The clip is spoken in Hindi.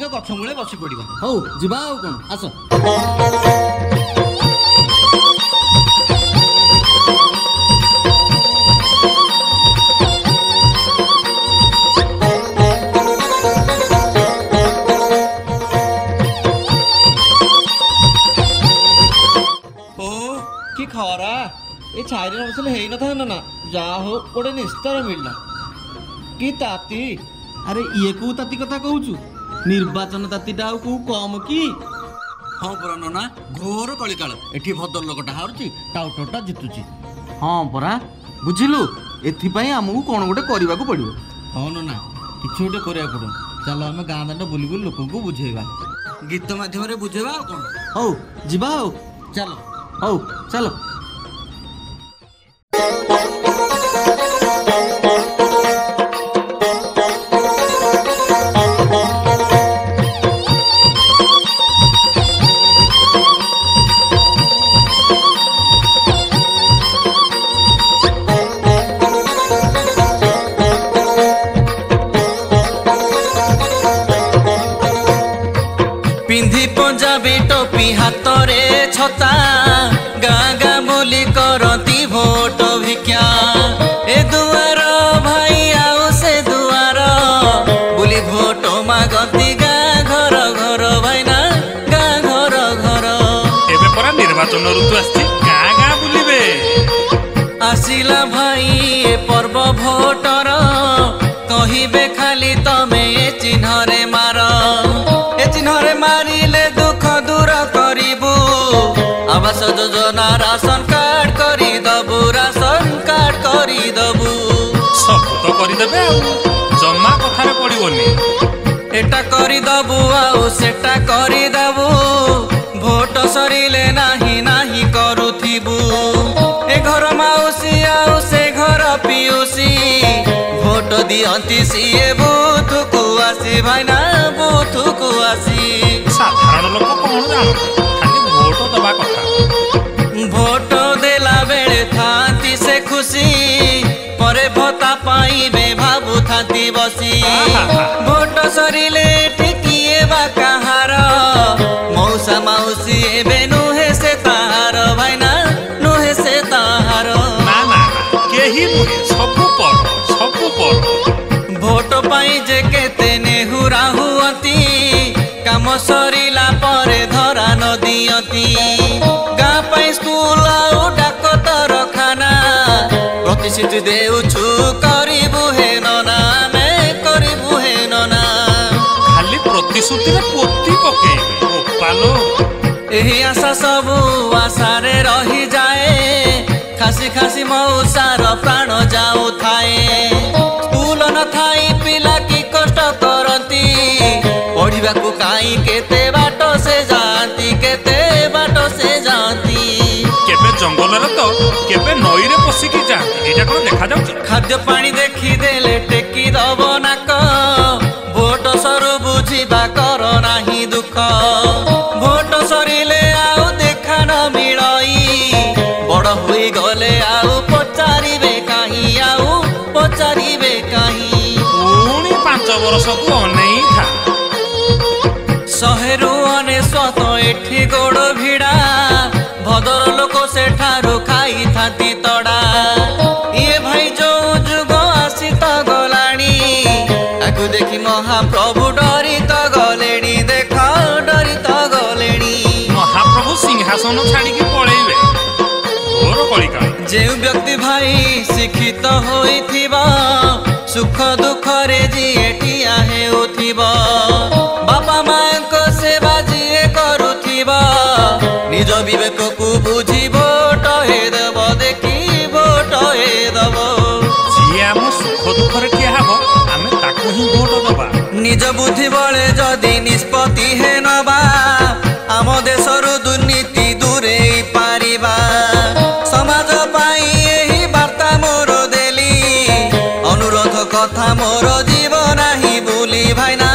ଟିକେ ଗଛ ମୂଳେ ବସି ପଡ଼ିବା। ହଉ ଯିବା ଆଉ କ'ଣ, ଆସ। କି ଖରା, ଏ ଛାଇରେ ବସିଲେ ହେଇନଥାନ୍ତା ନା। ଯାହା ହଉ ଗୋଟେ ନିସ୍ତାର ମିଳିଲା। କି ତାତି! ଆରେ ଇଏ କୋଉ ତାତି କଥା କହୁଛୁ? ନିର୍ବାଚନ ତାତିଟା ଆଉ କୋଉ କମ କି? ହଁ ପରା ନନା, ଘୋର କଳିକାଳ। ଏଠି ଭଦ୍ର ଲୋକଟା ହାରୁଛି, ଟାଉଟରଟା ଜିତୁଛି। ହଁ ପରା, ବୁଝିଲୁ, ଏଥିପାଇଁ ଆମକୁ କ'ଣ ଗୋଟେ କରିବାକୁ ପଡ଼ିବ। ହଁ ନନା, କିଛି ଗୋଟେ କରିବାକୁ ପଡ଼ିବ। ଚାଲ ଆମେ ଗାଁ ଦାଣ୍ଡ ବୁଲି ବୁଲି ଲୋକଙ୍କୁ ବୁଝେଇବା, ଗୀତ ମାଧ୍ୟମରେ ବୁଝେଇବା। ଆଉ କ'ଣ? ହଉ ଯିବା ଆଉ। ଚାଲ। ହଉ ଚାଲ। पिंधी पंजाबी टोपी हाथरे छता, गाँ गाँ बोली करती भोट भिक्षा। ए दुआर भाई आओ से दुआर बोली भोट मागती गाँ घर घर भाईना गाँ घर घर। एबे परा निर्वाचन ऋतु आछि, गाँ गाँ बुलिबे। आसिला भाई ए पर्व भोटर, कहिबे खाली तमे ए चिन्हरे मार। ए चिन्हरे मारिले दुख दूर करिबू, आवास योजना राशन कार्ड करी दबू, राशन कार्ड करी दबू। सब तो करिदेबे आउ, जमा कथारे पड़िबनी। एटा करी दबू आउ सेटा करी दबू, भोट सरिले नाही नाही करुथिबू। ए घर माउसी आउ से घर पिउसी, भोट दियंती सीए बुथुकु आसी भाईना बुथुकु आसी। साधारण लोक कौन जान, खाली भोट दबा कथा। भोट देला बेले थांती से खुशी, परे भत्ता पाइबे भाबु थांती बसी। भोट सरिले ठिकिए बा काहार, मौसा माउसी एबे नुहे से ताहार भाईना नुहे से ताहार। ना ना केही नुहे, सबु पर सबु पर। भोट पाई जे केते नेहुरा हुअती, काम सरिला परे धरा न दियती। गाँ पाई स्कूल आउ डाकतरखाना, प्रतिश्रुति देउछु करिबु हे नना, मे करिबु हे नना। खाली प्रतिश्रुति रे पोती पके ओपालो। एही आशा सबु आशारे रही जाए, खासी खासी मौसार प्राण जाऊ थाए। स्कूल न थाई पिला की कष्ट करती, पढ़िबाकू काई केते बाट से जाती, केते बाट से जाती। केबे जंगल रे तो केबे नई रे पसिकी जा, एटा कोन देखा जाउची। खाद्य पानी देखी देले टेकी दब नाक, भोट सरू बुझिबा कर नाही दुख। भोट सरिले आउ देखा न मिलई, बड़ हुई गले आउ पचारिबे काहीं, आउ पचारिबे काहीं। पुणी 5 वर्ष को अनेई था। 100 ରୁ 99 एठी गोड़ भिड़ा, भदर लोक सेठारु खाई थांती तड़ा। ये भाई जो जुग आसी त गलाणी, ताकू देखी महाप्रभु डरी त गलेणी, देखा डरी त गलेणी। महाप्रभु सिंहासन छाड़ी की पळेइबे, घोर कलिकाल। जे व्यक्ति भाई शिक्षित होइथिबा, सुख दुख रे जिए ठिया हेउथिबा, बापा मां को सेवा जिए करुथिबा, निज विवेक को बुझी भोट हे देव, देखी भोट हे देव। जिए आम सुख दुख रे ठिया हबो, आमे ताकू ही भोट दबा। निज बुद्धि बळे जदि निष्पत्ति हे नबा, आम देशरु दुर्नीति दूरे पारिबा। समाज पाई एही बार्ता मोर देली, अनुरोध कथा मोर जीवन ही बुली भाईना